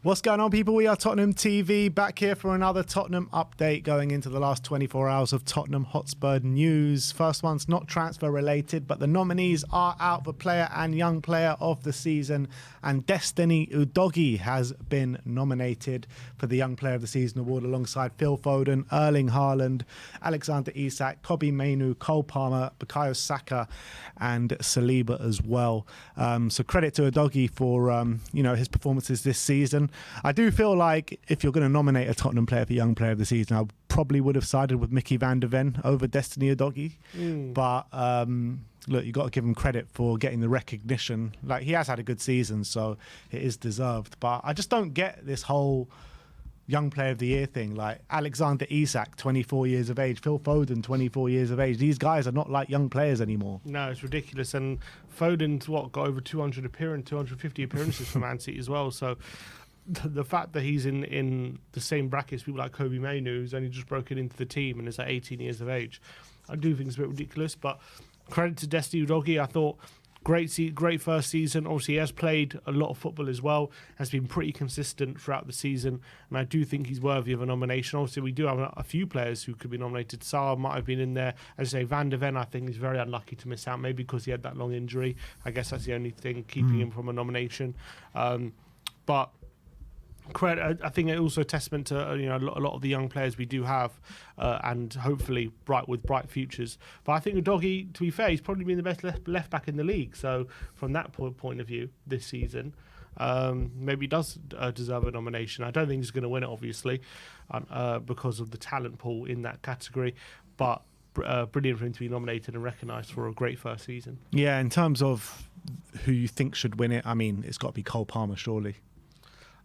What's going on, people? We are Tottenham TV, back here for another Tottenham update going into the last 24 hours of Tottenham Hotspur news. First one's not transfer related, but the nominees are out for player and young player of the season, and Dani Udogie has been nominated for the Young Player of the Season award alongside Phil Foden, Erling Haaland, Alexander Isak, Kobbie Mainoo, Cole Palmer, Bukayo Saka and Saliba as well. So credit to Udogie for his performances this season. I do feel like if you're going to nominate a Tottenham player for Young Player of the Season, I probably would have sided with Mickey van der Ven over Dani Udogie. But look, you got to give him credit for getting the recognition. Like, he has had a good season, so it is deserved. But I just don't get this whole Young Player of the Year thing. Like Alexander Isak, 24 years of age, Phil Foden, 24 years of age. These guys are not like young players anymore. No, it's ridiculous. And Foden's got over 250 appearances for Man City as well. So the fact that he's in the same bracket as people like Kobbie Mainoo, who's only just broken into the team and is at 18 years of age, I do think it's a bit ridiculous. But credit to Dani Udogie. I thought great first season. Obviously, he has played a lot of football as well, has been pretty consistent throughout the season, and I do think he's worthy of a nomination. Obviously, we do have a few players who could be nominated. Saar might have been in there. As I say, Van der Ven, I think, is very unlucky to miss out, maybe because he had that long injury. I guess that's the only thing keeping him from a nomination. But I think it's also a testament to a lot of the young players we do have, and hopefully with bright futures. But I think Udogie, to be fair, he's probably been the best left back in the league. So from that point of view, this season, maybe he does deserve a nomination. I don't think he's going to win it, obviously, because of the talent pool in that category. But brilliant for him to be nominated and recognised for a great first season. Yeah, in terms of who you think should win it, I mean, it's got to be Cole Palmer, surely.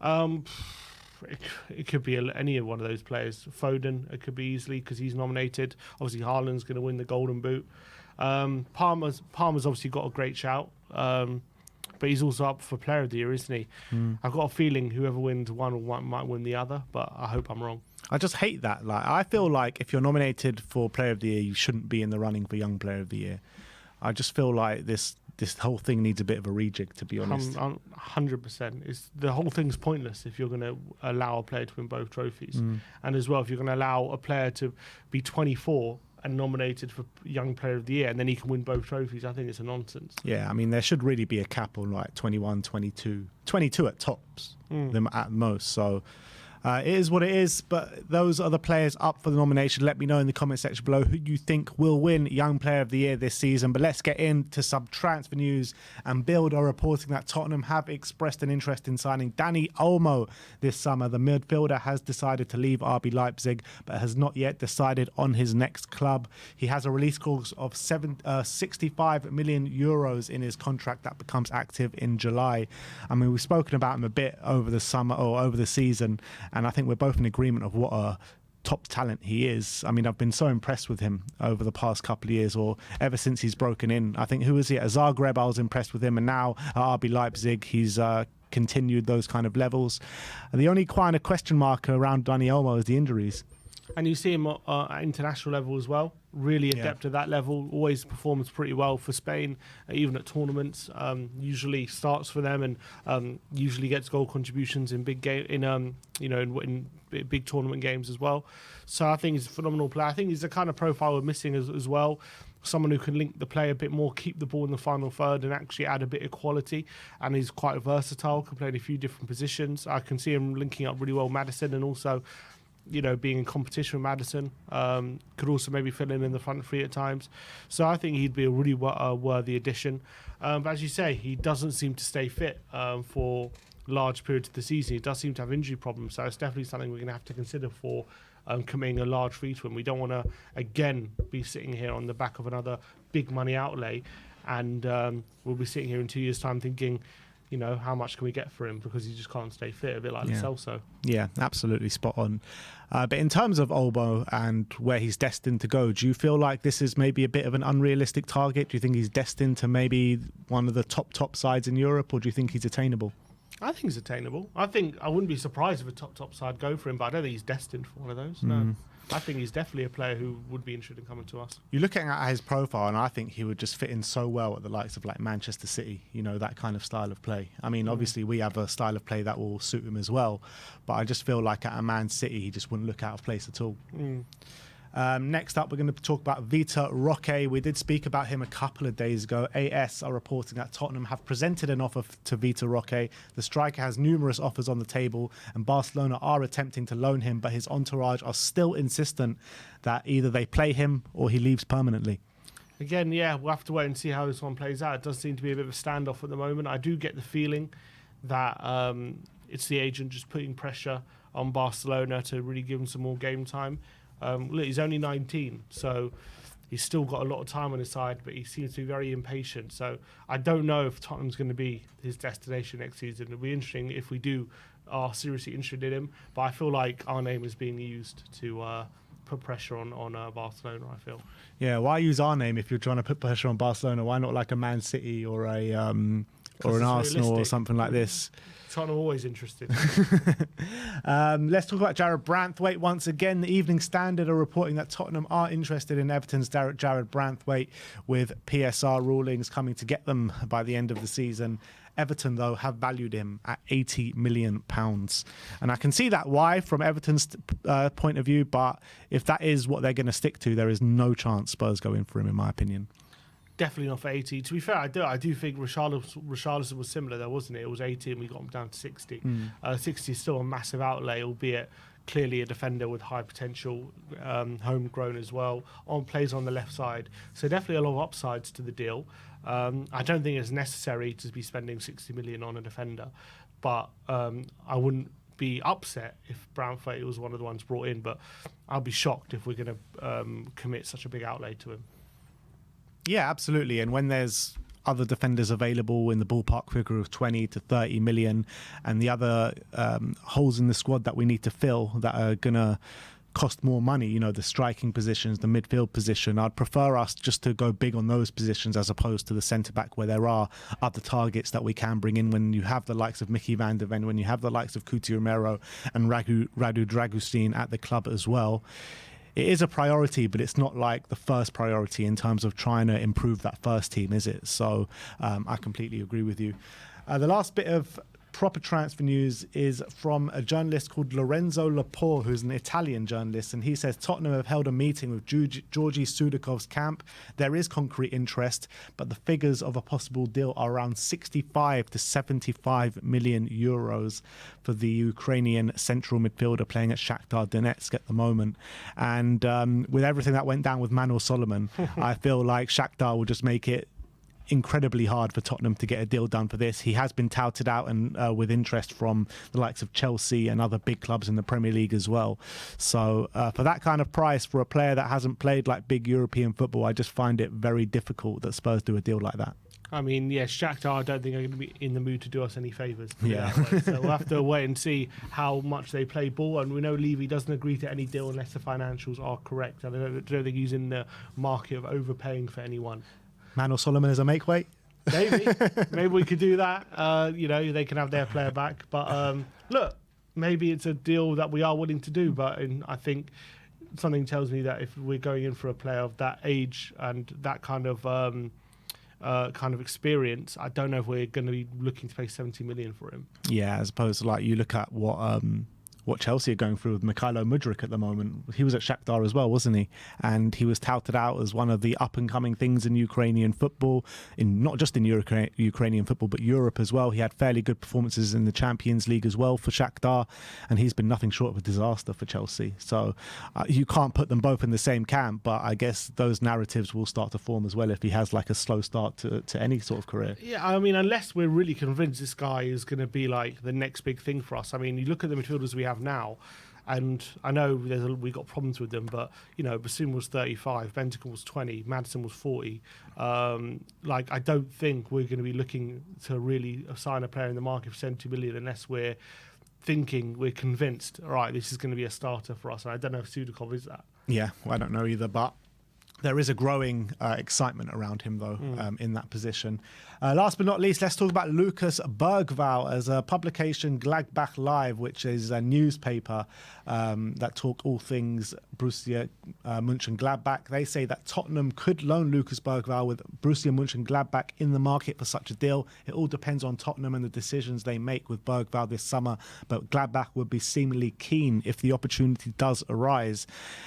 It could be any one of those players. Foden, it could be easily because he's nominated. Obviously, Haaland's going to win the Golden Boot. Palmer's obviously got a great shout, but he's also up for Player of the Year, isn't he? I've got a feeling whoever wins one might win the other, but I hope I'm wrong. I just hate that. Like, I feel like if you're nominated for Player of the Year, you shouldn't be in the running for Young Player of the Year. I just feel like this whole thing needs a bit of a rejig, to be honest. 100%. The whole thing's pointless if you're going to allow a player to win both trophies. And as well, if you're going to allow a player to be 24 and nominated for Young Player of the Year and then he can win both trophies, I think it's a nonsense. Yeah, I mean, there should really be a cap on like 21, 22 at tops, them at most. So it is what it is, but those are the players up for the nomination. Let me know in the comment section below who you think will win Young Player of the Year this season. But let's get into some transfer news. And Bild are reporting that Tottenham have expressed an interest in signing Dani Olmo this summer. The midfielder has decided to leave RB Leipzig, but has not yet decided on his next club. He has a release clause of 65 million euros in his contract that becomes active in July. I mean, we've spoken about him a bit over the summer or over the season, and I think we're both in agreement of what a top talent he is. I mean, I've been so impressed with him over the past couple of years, or ever since he's broken in. I think, who was he at Zagreb? I was impressed with him, and now at RB Leipzig, he's continued those kind of levels. And the only kind of question mark around Dani Olmo is the injuries. And you see him at international level as well. Really adept at that level. Always performs pretty well for Spain, even at tournaments. Usually starts for them and usually gets goal contributions in big game in big tournament games as well. So I think he's a phenomenal player. I think he's the kind of profile we're missing as well. Someone who can link the play a bit more, keep the ball in the final third, and actually add a bit of quality. And he's quite versatile. Can play in a few different positions. I can see him linking up really well with Maddison, and also, being in competition with Maddison, could also maybe fill in the front three at times. So I think he'd be a really worthy addition. But as you say, he doesn't seem to stay fit for large periods of the season. He does seem to have injury problems. So it's definitely something we're going to have to consider for committing a large fee to him. We don't want to, again, be sitting here on the back of another big money outlay. And we'll be sitting here in 2 years' time thinking, how much can we get for him, because he just can't stay fit, a bit like Lo Celso. Yeah, absolutely spot on. But in terms of Olmo and where he's destined to go, do you feel like this is maybe a bit of an unrealistic target? Do you think he's destined to maybe one of the top sides in Europe, or do you think he's attainable? I think he's attainable. I wouldn't be surprised if a top side go for him, but I don't think he's destined for one of those. No. I think he's definitely a player who would be interested in coming to us. You're looking at his profile, and I think he would just fit in so well at the likes of like Manchester City, you know, that kind of style of play. I mean, obviously we have a style of play that will suit him as well, but I just feel like at a Man City, he just wouldn't look out of place at all. Next up, we're going to talk about Vitor Roque. We did speak about him a couple of days ago. AS are reporting that Tottenham have presented an offer to Vitor Roque. The striker has numerous offers on the table, and Barcelona are attempting to loan him, but his entourage are still insistent that either they play him or he leaves permanently. Again, yeah, we'll have to wait and see how this one plays out. It does seem to be a bit of a standoff at the moment. I do get the feeling that it's the agent just putting pressure on Barcelona to really give him some more game time. Look, he's only 19, so he's still got a lot of time on his side, but he seems to be very impatient. So I don't know if Tottenham's going to be his destination next season. It'll be interesting if we are seriously interested in him, but I feel like our name is being used to put pressure on Barcelona, I feel. Yeah, why use our name if you're trying to put pressure on Barcelona? Why not like a Man City or a or an Arsenal or something like this? Tottenham always interested. Let's talk about Jared Branthwaite once again. The Evening Standard are reporting that Tottenham are interested in Everton's Jared Branthwaite, with PSR rulings coming to get them by the end of the season. Everton, though, have valued him at £80 million. And I can see that why from Everton's point of view, but if that is what they're going to stick to, there is no chance Spurs go in for him, in my opinion. Definitely not for 80. To be fair, I do think Richarlison was similar there, wasn't it? It was 80 and we got him down to 60. 60 is still a massive outlay, albeit clearly a defender with high potential, homegrown as well, plays on the left side. So definitely a lot of upsides to the deal. I don't think it's necessary to be spending 60 million on a defender, but I wouldn't be upset if Branthwaite was one of the ones brought in, but I'll be shocked if we're going to commit such a big outlay to him. Yeah, absolutely. And when there's other defenders available in the ballpark figure of 20 to 30 million, and the other holes in the squad that we need to fill that are going to cost more money, you know, the striking positions, the midfield position, I'd prefer us just to go big on those positions as opposed to the centre-back, where there are other targets that we can bring in when you have the likes of Mickey van der Ven, when you have the likes of Cuti Romero and Radu Dragusin at the club as well. It is a priority, but it's not like the first priority in terms of trying to improve that first team, is it? So I completely agree with you. The last bit of proper transfer news is from a journalist called Lorenzo Laporte, who's an Italian journalist, and he says Tottenham have held a meeting with Georgi Sudakov's camp. There is concrete interest, but the figures of a possible deal are around 65 to 75 million euros for the Ukrainian central midfielder playing at Shakhtar Donetsk at the moment. And with everything that went down with Manuel Solomon, I feel like Shakhtar will just make it incredibly hard for Tottenham to get a deal done for this. He has been touted out and with interest from the likes of Chelsea and other big clubs in the Premier League as well. So for that kind of price for a player that hasn't played like big European football, I just find it very difficult that Spurs do a deal like that. I mean, yeah, Shakhtar I don't think are going to be in the mood to do us any favours. Yeah. So we'll have to wait and see how much they play ball. And we know Levy doesn't agree to any deal unless the financials are correct. And I don't think he's in the market of overpaying for anyone. Manuel Solomon is a make weight? Maybe we could do that. You know, they can have their player back. But look, maybe it's a deal that we are willing to do. But I think something tells me that if we're going in for a player of that age and that kind of experience, I don't know if we're going to be looking to pay 70 million for him. Yeah, as opposed to like you look at what Chelsea are going through with Mykhailo Mudryk at the moment. He was at Shakhtar as well, wasn't he? And he was touted out as one of the up-and-coming things in Ukrainian football, not just in Ukrainian football, but Europe as well. He had fairly good performances in the Champions League as well for Shakhtar, and he's been nothing short of a disaster for Chelsea. So you can't put them both in the same camp, but I guess those narratives will start to form as well if he has like a slow start to any sort of career. Yeah, I mean, unless we're really convinced this guy is going to be like the next big thing for us. I mean, you look at the midfielders we have now, and I know we got problems with them, but you know, Bassoon was 35, Bentancur was 20, Maddison was 40. Like, I don't think we're going to be looking to really sign a player in the market for 70 million unless we're convinced, all right, this is going to be a starter for us. And I don't know if Sudakov is that. Yeah, well, I don't know either, but there is a growing excitement around him, though, in that position. Last but not least, let's talk about Lucas Bergval as a publication Gladbach Live, which is a newspaper that talk all things Borussia Mönchengladbach. They say that Tottenham could loan Lucas Bergval with Borussia Mönchengladbach in the market for such a deal. It all depends on Tottenham and the decisions they make with Bergval this summer, but Gladbach would be seemingly keen if the opportunity does arise.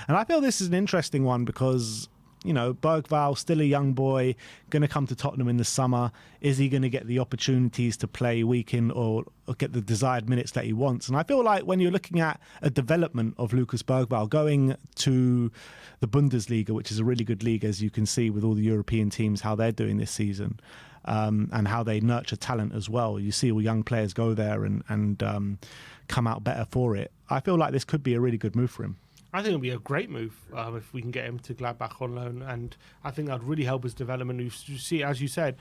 And I feel this is an interesting one because, you know, Bergval, still a young boy, going to come to Tottenham in the summer. Is he going to get the opportunities to play week in or get the desired minutes that he wants? And I feel like when you're looking at a development of Lucas Bergval going to the Bundesliga, which is a really good league, as you can see with all the European teams, how they're doing this season, and how they nurture talent as well. You see all young players go there and come out better for it. I feel like this could be a really good move for him. I think it'll be a great move if we can get him to Gladbach on loan, and I think that'd really help his development. You see, as you said,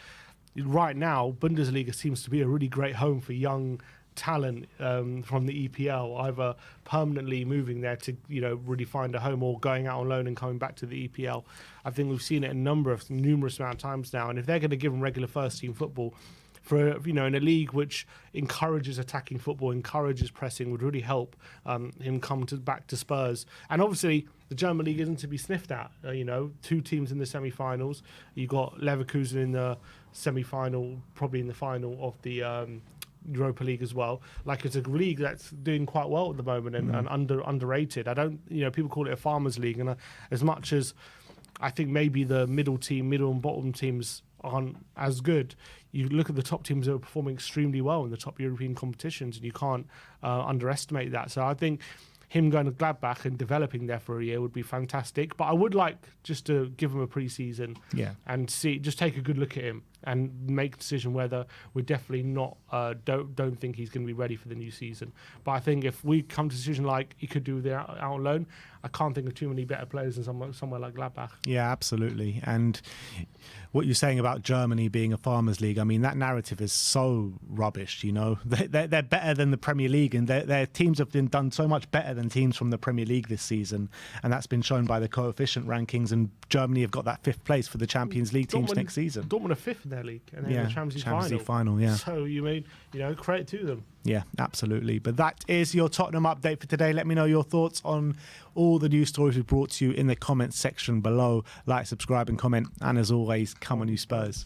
right now Bundesliga seems to be a really great home for young talent from the EPL, either permanently moving there to, you know, really find a home, or going out on loan and coming back to the EPL. I think we've seen it numerous amount of times now, and if they're going to give him regular first team football, for, you know, in a league which encourages attacking football, encourages pressing, would really help him come back to Spurs. And obviously, the German league isn't to be sniffed at. You know, 2 teams in the semi-finals. You got Leverkusen in the semi-final, probably in the final of the Europa League as well. Like, it's a league that's doing quite well at the moment and underrated. I don't, you know, people call it a farmers league, and as much as I think maybe the middle and bottom teams aren't as good, you look at the top teams that are performing extremely well in the top European competitions, and you can't underestimate that. So I think him going to Gladbach and developing there for a year would be fantastic. But I would like just to give him a pre-season and just take a good look at him and make a decision whether we're definitely not don't think he's going to be ready for the new season. But I think if we come to a decision like he could do with the out on loan, I can't think of too many better players than somewhere like Gladbach. Yeah, absolutely. And what you're saying about Germany being a farmers league, I mean, that narrative is so rubbish. You know, they're better than the Premier League, and their teams have been done so much better than teams from the Premier League this season, and that's been shown by the coefficient rankings. And Germany have got that 5th place for the Champions League teams next season. Dortmund are 5th in their league, and then the Champions League final. Yeah. So you mean, you know, credit to them. Yeah, absolutely. But that is your Tottenham update for today. Let me know your thoughts on all the news stories we brought to you in the comments section below. Like, subscribe and comment. And as always, come on you Spurs.